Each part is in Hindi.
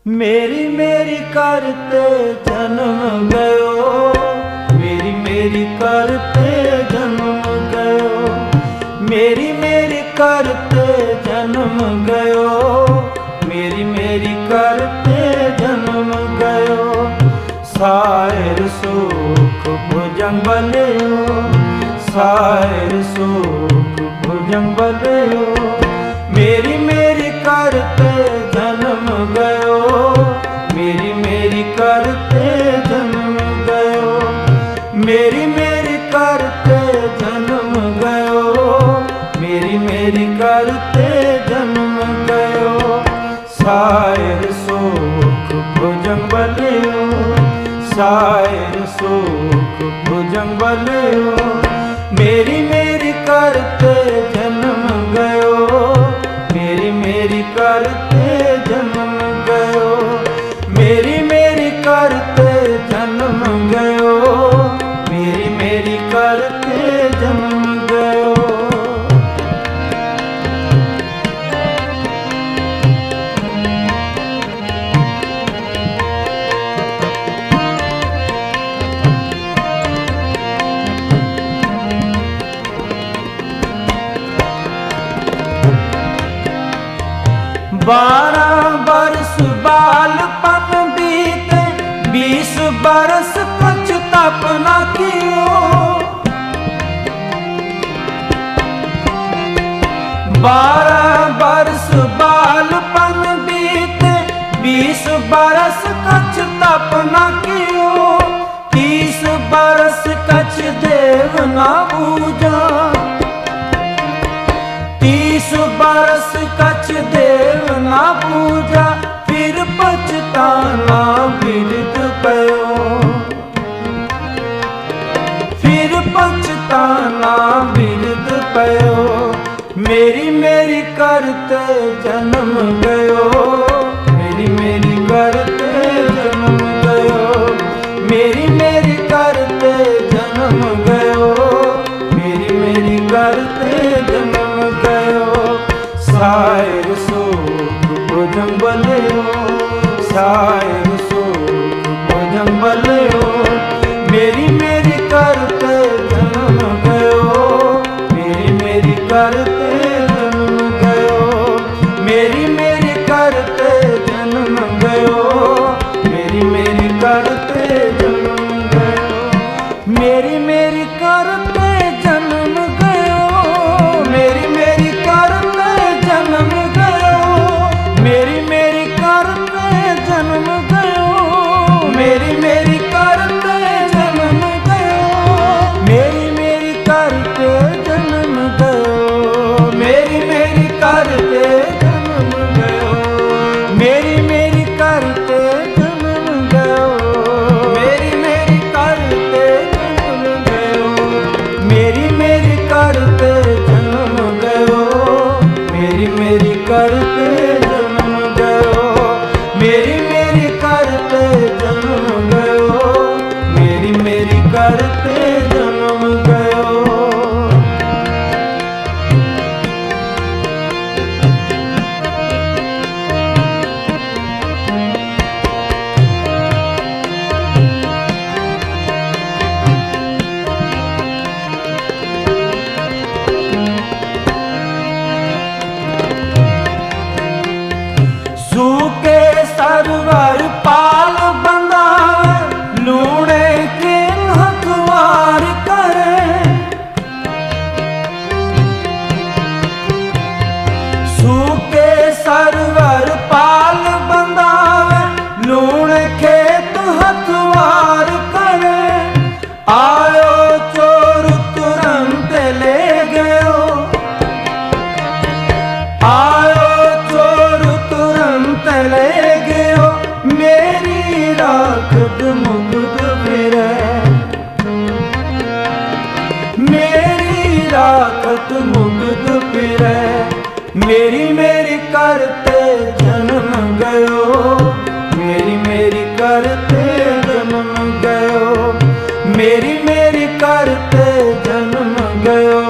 मेरी मेरी करते जन्म गयो, मेरी मेरी करते जन्म गयो, मेरी मेरी करते जन्म गयो, मेरी मेरी करते जन्म गयो। सायर सुख भुजंग बलियो, सायर सुख भुजंग बलियो, मेरी मेरी करते जन्म गयो, मेरी मेरी करते जन्म गयो, मेरी मेरी करते जन्म गयो, मेरी मेरी करते जन्म गयो। सायर सुख भुजंग बलियो, सायर सुख भुजंग बलियो, मेरी मेरी करते जन्म गयो, मेरी मेरी करते जन्म गयो, मेरी मेरी करते जन्म गयो, मेरी मेरी करते जन्म गयो। बारह बरस बालपन बीते, 20 बरस पछतापना कियो, 12 बरस बालपन बीते, 20 बरस पछतापना कियो, 30 बरस कछ देव ना पूजा, 30 बरस कछ देव ना पूजा, फिर पछताना बिरद पयो, फिर पछताना बिरद पयो। मेरी मेरी करते जन्म गयो, मेरी मेरी करते जन्म गयो, मेरी मेरी करते जन्म गयो, मेरी मेरी करते जन्म गयो। सायर सुख भुजंग बलियो, सायर सुख भुजंग बलियो, मेरी मेरी करते जन्म गयो, मेरी मेरी करते जन्म गयो, मेरी मेरी करते जन्म गयो, मेरी मेरी करते जन्म गयो, मेरी मेरी करते जन्म गयो, मेरी मेरी करते जन्म गयो, मेरी मेरी करते जन्म गयो, मेरी मेरी करते जन्म गयो, मेरी मेरी करते जन्म गयो, मेरी मेरी करते जन्म गयो, मेरी मेरी करते जन्म गयो, मेरी मेरी करते जन्म गयो, मेरी मेरी करते जन्म गयो, मेरी मेरी करते जन्म गयो, मेरी मेरी करते जन्म गयो, मेरी मेरी करते जन्म गयो। सूके सरवर पाल बंधावे, लूणे के हथवा राखत मुग्ध फिरै। मेरी मेरी करते जन्म गयो, मेरी मेरी करते जन्म गयो, मेरी मेरी करते जन्म गयो,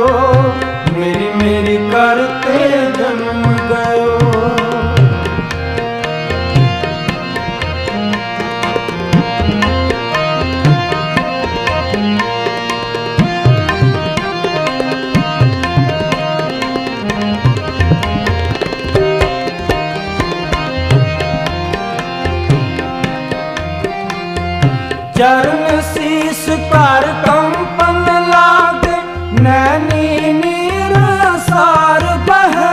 मेरी मेरी करते जन्म गयो। चरण शीस कर कंपन लागे, नैनी नीर सार बहै।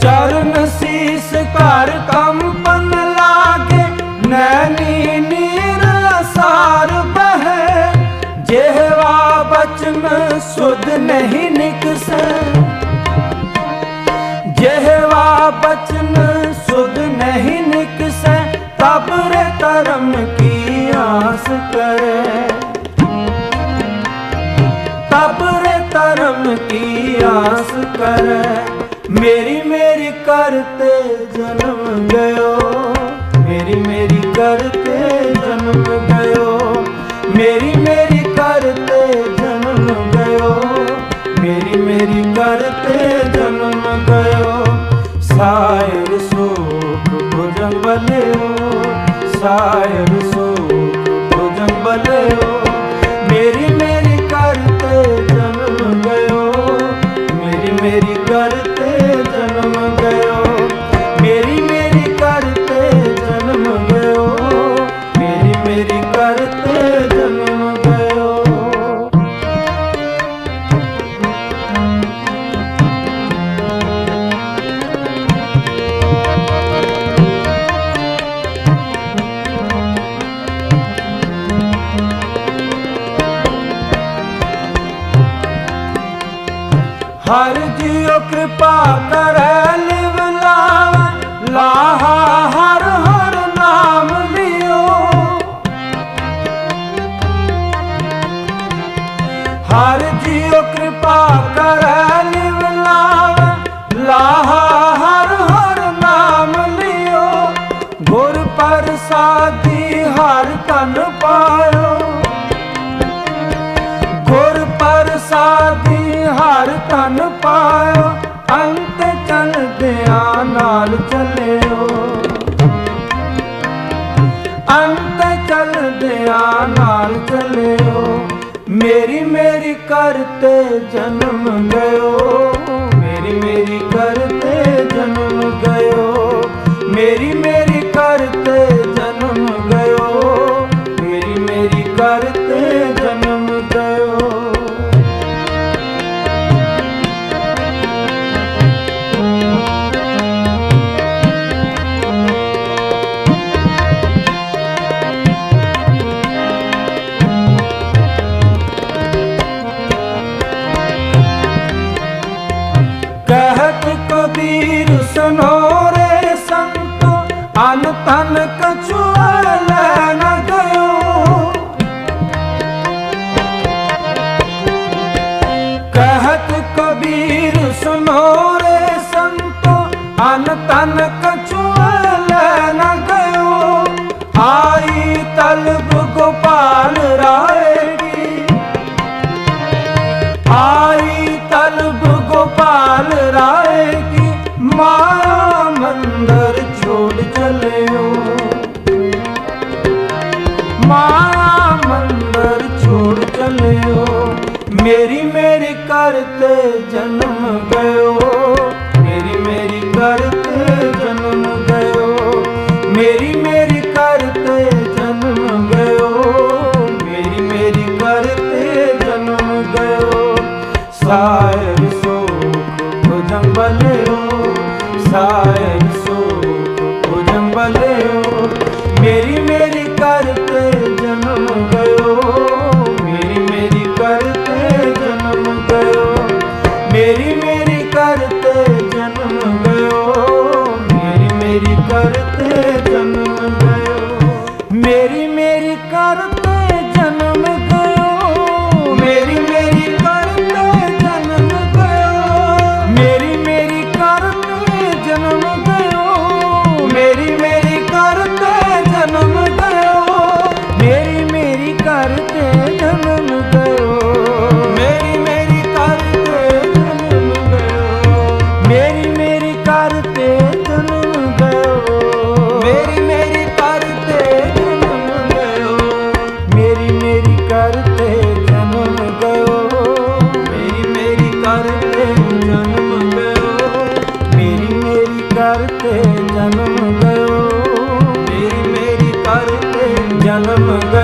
चरण शीस कर कंपन लागे, नैनी नीर सार बहै। जेहवा बचन सुध नहीं निकसै, जेहवा बचन सुध नहीं निकसै। तब रे धर्म की आस करे, तब रे धर्म की आस करे। मेरी मेरी करते जन्म गयो, मेरी मेरी करते जन्म गयो, मेरी मेरी करते जन्म गयो, मेरी मेरी करते जन्म गयो। सायर सुख भुजंग बलियो, सायर सुख भुजंग बलियो। मेरी मेरी करते जन्म गयो, मेरी मेरी करते जन्म गयो, मेरी मेरी करते जन्म गयो, मेरी मेरी करते जन्म गयो। हर जियो कृपा करे लिव लावे, लाहा हर हर नाम लियो। हर जियो कृपा करे लिव लावे, लाहा हर हर नाम लियो। गुर प्रसादी हर तन पायो, गुर प्रसादी हर तन पायो। अंत चलदिया नाल चलियो, अंत चलदिया नाल चलियो। मेरी मेरी करते जन्म गयो, मेरी मेरी करते जन्म गयो, मेरी मेरी करते जन्म गयो, मेरी मेरी करते जन्म गयो। कहत कबीर सुनो रे संतो, अन तन कछु न गयो। कहत कबीर सुनो रे संतो, अन तन कछु न गयो। आई तलब गोपाल राय की, आई तलब गोपाल राय की। माया मंदिर छोड़ चले हो, माया मंदिर छोड़ चले हो। मेरी मेरी करते जन्म गयो, मेरी मेरी करते जन्म गयो, मेरी मेरी करते जन्म गयो, मेरी मेरी करते जन्म गयो। सायर सुख भुजंग बलियो, सायर सुख भुजंग बलियो। मेरी मेरी करते जन्म गयो, मेरी मेरी करते जन्म गयो, मेरी मेरी करते जन्म गयो, मेरी मेरी करते जन्म गयो, मेरी मेरी करते जन्म जन्म